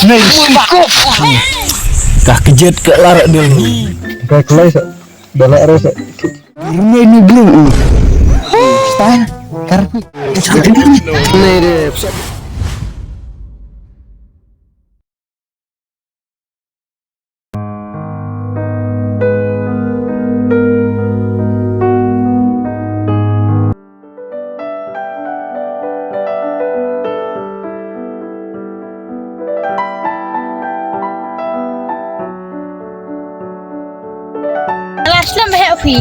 Snake kah kejut ke larak dulu. Kayak kelai sak. Balak ro sak. Ini belum. Style. Karpi. Aslam happy.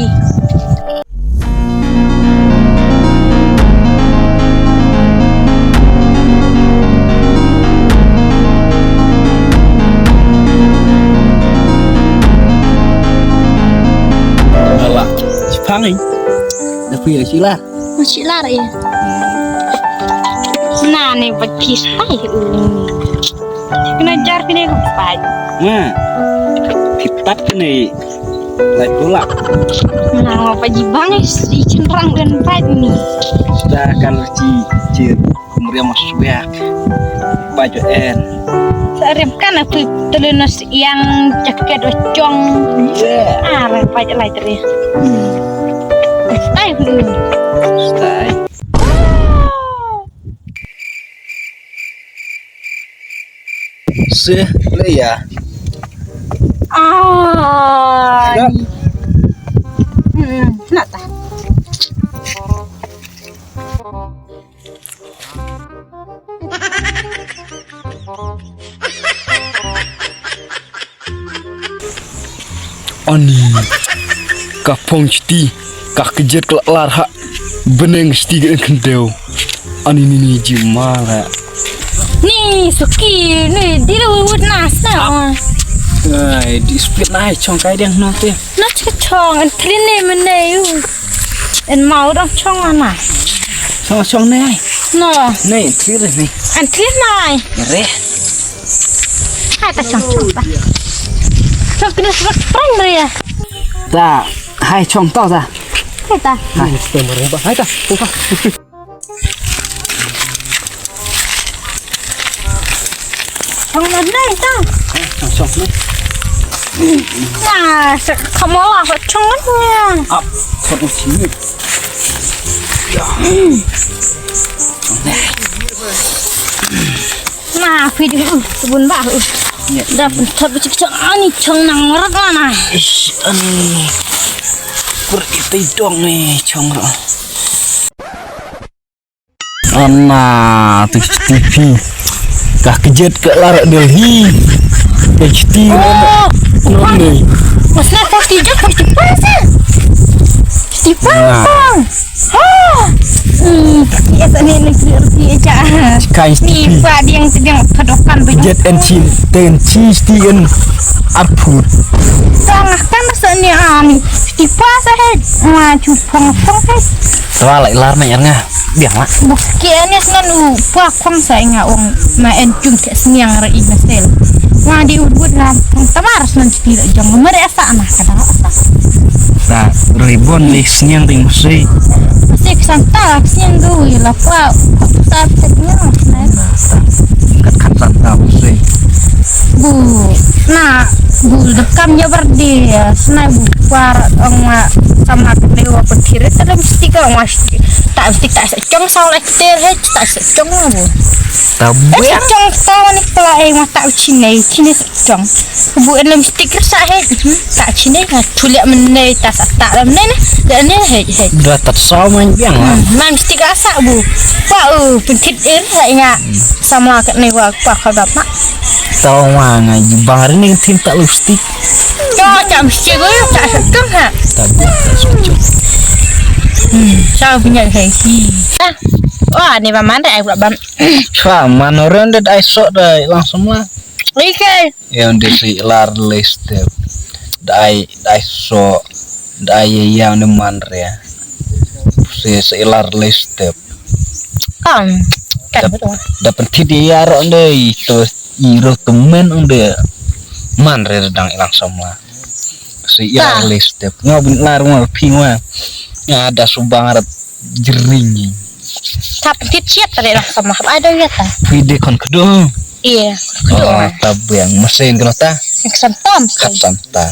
Malah Jepang ni. Tapi sila. Masih lari ya. Nah ni betis hai. Kena jar kena lupa. Nah. Kitat ni. Lai pula. Nah apa jibang si cenderang dan pad ni. Sudah kalau cicir kemudian masuk ya. Baju N. Serem kan aku telunas yang jaket ocong. Yeah. Lai pad lai teri. Stay dulu. Stay. Se leya. Nak tak? Ani kapong citi kak kejut kelak larha beneng setiga kendeu ani ni jimara Ni suki ni dia wud nas na. ai di split nai chong kai deng no te Nak chong an clean ni mana you? En mau dong chong ana. chong nai No, nei clear ni an clean nai. re Hai ta chong ta. Chong kena sebab prank dia. ta hai chong tao ta Hai ta. hai stemmer ba hai ta Chong mana ta? chong ni Nah, kamu lah chongnya. up for sini Nah, video sebun bah. ya Dapat tapi cek ani chong nang merak mana. ish ani per itu dong nih chong ro Ana tu TV kah kejut ke larak Delhi HD Oh, ni mas nak pasti je pasti pasang. Pasti pasang. Ya tadi nak kerja aja. Sky Ni TV pak dia yang sedang padokan baju. Jet and Chin ten cheese tigen arpur Tengah kan rasanya ani. Pasti pasang head. Maju pong head. Tua lại lar này nga biang lah Bukiannya senan pak kwang saya ngawang main cung ke seniang rai nasel. Wah di ubud lah tamar senan tidak jangan merasa anak kadang nah ribon nih senyang ting masih masih kesantal siang gue lah pak saat setnya kat santau masih bu nah bu dekamnya berdi senai bu par sama dewa petir itu mesti kau mesti tak secong salah kita tak secong bu tabu ya secong kawan ni kalau mata cine secong bu mesti kersa tak cine tuliak menai tak tak menai dan ni udah tersau main biang lah mesti gasak bu pak pencit saya sama kat ni pak kalau bapak tau mana bang hari ni tim tak lipstick ya tak mesti gue tak secong tabu tak sejuk sao punya heki wah ni paman dah buat bam wah manoran deh esok dah langsung lah Ike yang desi lar list dai esok dai yang deman ya si selar list kan betul dapat dia ronde itu iro temen onde man redang ilang semua si ilar list ngobin lar ngol pingwa ada subangarat jering tapi tiap tadi lah sama ada ya ta video kon kedo Iya. Oh, tabang mesin kena ta Santom. kat santa.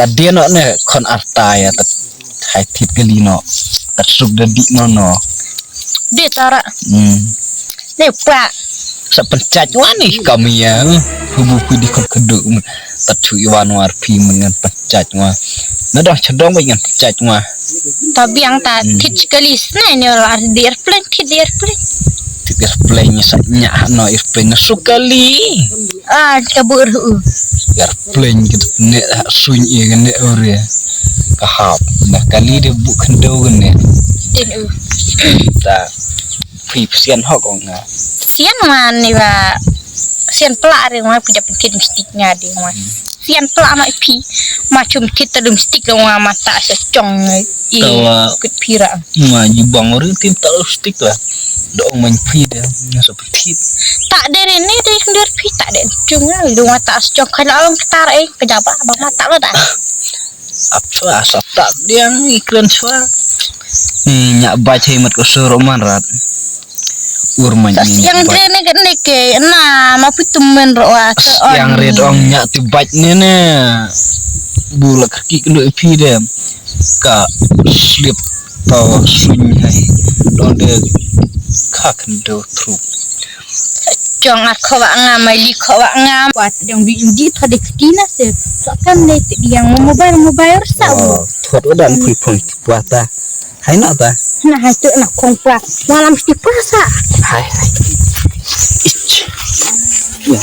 Tadi no ne kon arta ya tat hai tit gelino. Tat suk dedi nono. Dia tara. Dia pak. Sa pencaj wani kami ya. Hubu di kon keduk. Tat cu iwan war pi mengan pencaj wa. Nadang cedong dengan pencaj wa. Tapi yang tak tit sekali senai ni orang di airplane tit di airplane. Tit airplane nya saknya no airplane sukali. Kabur. Airplane gitu ne sunyi ne ore. Kahap. Nah kali dia bukan daun ne. Din Ta pi sian hok onga. sian man ni ba. Sian pelak ring mah punya pentit mistiknya di mah. Sian pelak mak pi. Macam kita dum stik dengan mata secong Tawa. ikut pira. Ma jibang orang tim tak stick lah. Dong main pi dia seperti Tak dari ni dari kendir pi tak ada cungnya lu mata secong kalau orang ketar kejaba abang mata lo dah. apa asap tak dia iklan suara. Nyak baca hemat ke suruman rat. Urman ini. Yang dia ni ke nah mapu temen roa Yang red ong nyak tu bac ni ne. Bula kaki kena pi dia. Ka slip tau sunyi. Don dia kaken do tru. Jong aku wak ngam li ko wak ngam buat yang di tadi kena se kan ni yang mobile sa. Tuat udan pui pun buat ta. Hai nak ta? Nah itu nak kompra malam mesti puasa. Hai. Ich. Ya.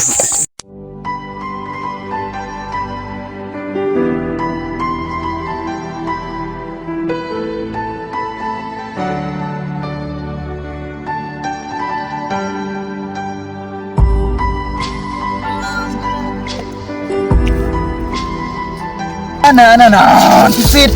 Fit.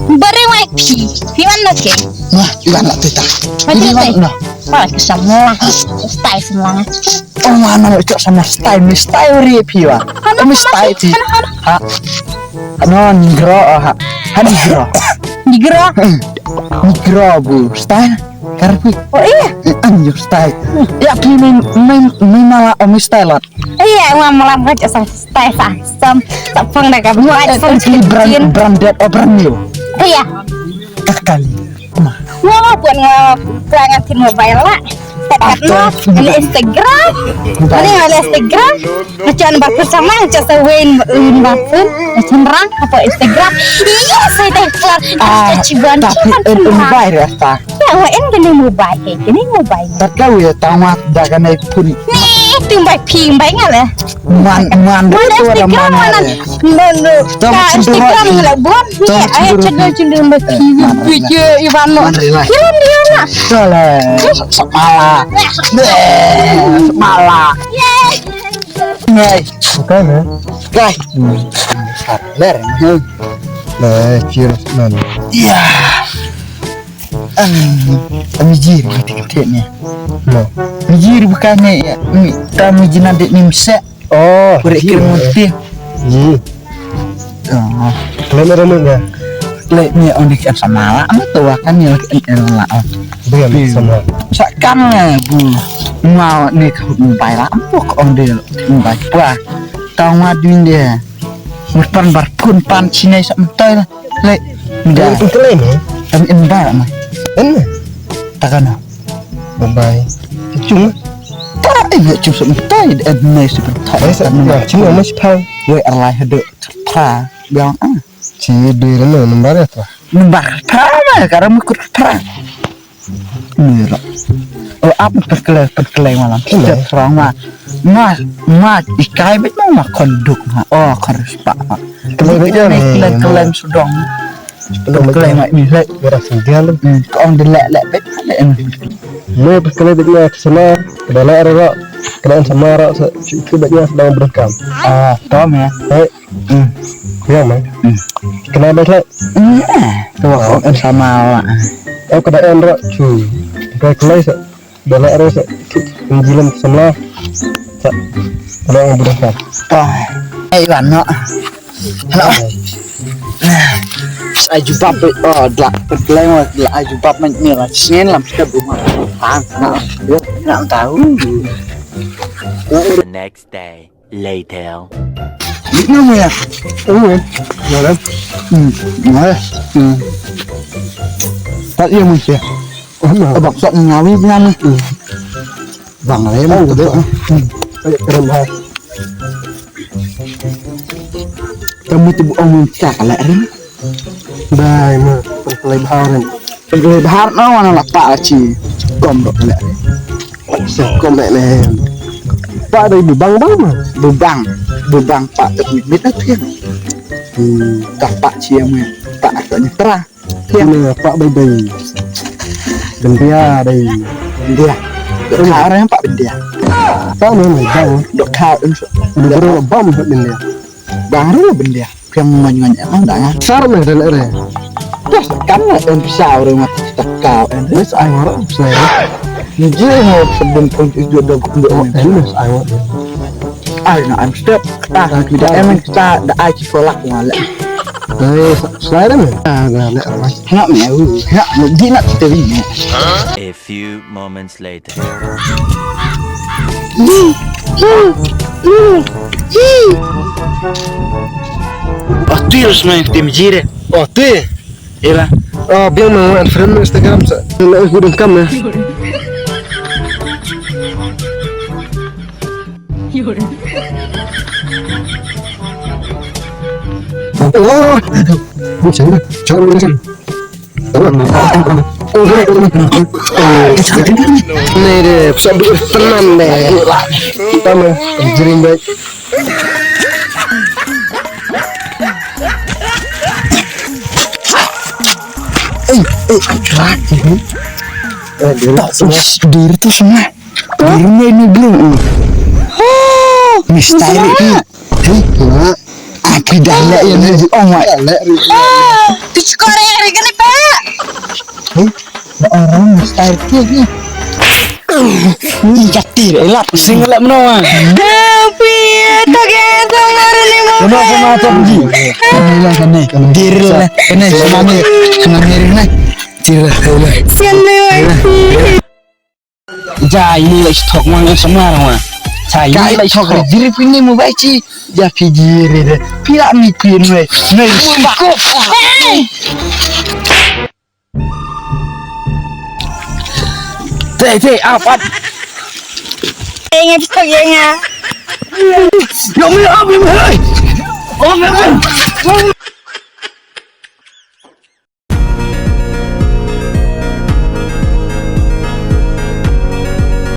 Bareng mai pi mana ke? Wah, iwan lah tu tak. Macam mana? Pak semua style semua. Oh mana itu sama style review ah. Style ti. Ha. Non gro ha. Gro. Gro bu. Style. Karpi. Oh iya. Anjir style. Ya pi main malah style lah. Iya, malam aja sama style sam. Tak pernah kamu ada branded new. Iya. Kali. Buat ngelangatin mobile lah. Karena ada Instagram, ada Instagram, macam bersama macam sewain bakun, macam rang apa Instagram. Iya, saya telepon. Ciban. Tapi mobile rasa. Ya, wan gini mobile. Takau ya tamat dagan ai pun. Nih, tumbai pimbai ngale. Man Mana Instagram mana? Mana? Instagram ngale buat. Ni ayah cendol video Ivano. Jalan dia nak. Salah. Semala. Ngai. Bukan ya? Gai. Saler. Nah, cheers man. Ya. Mijir ketiknya. No. Mijir bukannya ya. Mijir nanti nimsa. Oh, Kurek kirmuti. Ji. Oh. Kalian ada mana? Leknya ondik sama lah. Tua kan ya lah. Dengan sama. Sakkan bu. Mau nih mumpai lah. Pok ondel mumpai. Wah. Tahu ngaduin dia. Merpan barpun pan Cina sak mentai lah. Lek. Dah. Dah. Itu lain ya? Kami embar mah. Mana? Takkan. Bye. Cuma. Tak ada cuma mentai. Admai seperti. Saya cuma masih tahu. Wei arlai hede. Pra. Biang ah. Cede lah nomor apa? Nembar pra karena mukut pra. Mira. Oh apa perkelai malam. Kita serang mah ikai bet mah konduk mah. Oh harus pak. Kelem sudong. Perkelai mah ni lek. Beras sendirian lu. Kau delek bet. Lu perkelai betnya kesana. Kedala era. Kelaan sama era. Cukup betnya sedang berekam. Ah, tom ya. Hei. Ya man. Kenapa lek? Tuh kau sama lah. Aku kedaan rak cu. Perkelai sa. Dala era sa. Menjilam sama. Sa. Orang berapa? Iwan no. Halo. Saya jumpa dak problem lah jumpa mila sinen lam kita rumah. Nak tahu. The next day, later. Ini mo ya. Mana? Tak iya mo siya. Abak sok ngawi punya Bang lem gede. Kayak keren banget. Kamu tuh omong cakala rin. Dah, mah penglebaran. Penglebaran mana lah Pak Aci. Komdok kala. Sekom nek. Pak ada ibu bang mah. Bubang Pak Teknik itu ya. Tak Pak Ciam ya. Pak artinya terang. Ini Pak Bayi. Bendia deh. Dia. Dok orang Pak Bendia. Pak mana bang? Dok kau Udah berapa bang buat Bendia? Bang Ru Bendia. Yang nganyang emang dah. Besar mah dan ere. Terus kamu yang bisa orang mati tekau. Terus ayo orang saya. Nijil mau sebelum pun itu dok untuk Terus ayo. Ay na I'm step. Kita emang kita dah aji sekolah ngala. Saya dah. Nah, nek mas. Nak mau. Nak di nak kita ini. A few moments later. Oh tu harus main tim jire. Oh, tu. Iya. Oh, biar mau friend Instagram sa. Nak aku rekam ya. Oh, bisa ni. Jangan berusaha. Ni deh, bisa tenang deh. Kita mah jering baik. Diri tuh semua. Dirinya ini belum. Misteri ini. Apa dah lek yang ni? Oh my. Di sekolah yang gini Pak. Orang misteri ni. Ini jati elak. Sing lek menawa. Tapi tak ada ngaran ni mau. Kenapa macam ni? Kena kena. Diri lah. Kena senang kena. Diri lah. Sini wifi. Ja ini lek stok mang semua orang. Saya Kai lek chok stok. diri pini mu baik ci. Ya pijiri deh. Pila mi pin we. Nei sako. Teh apa? Ingat sebagainya. Yo mi. Oh,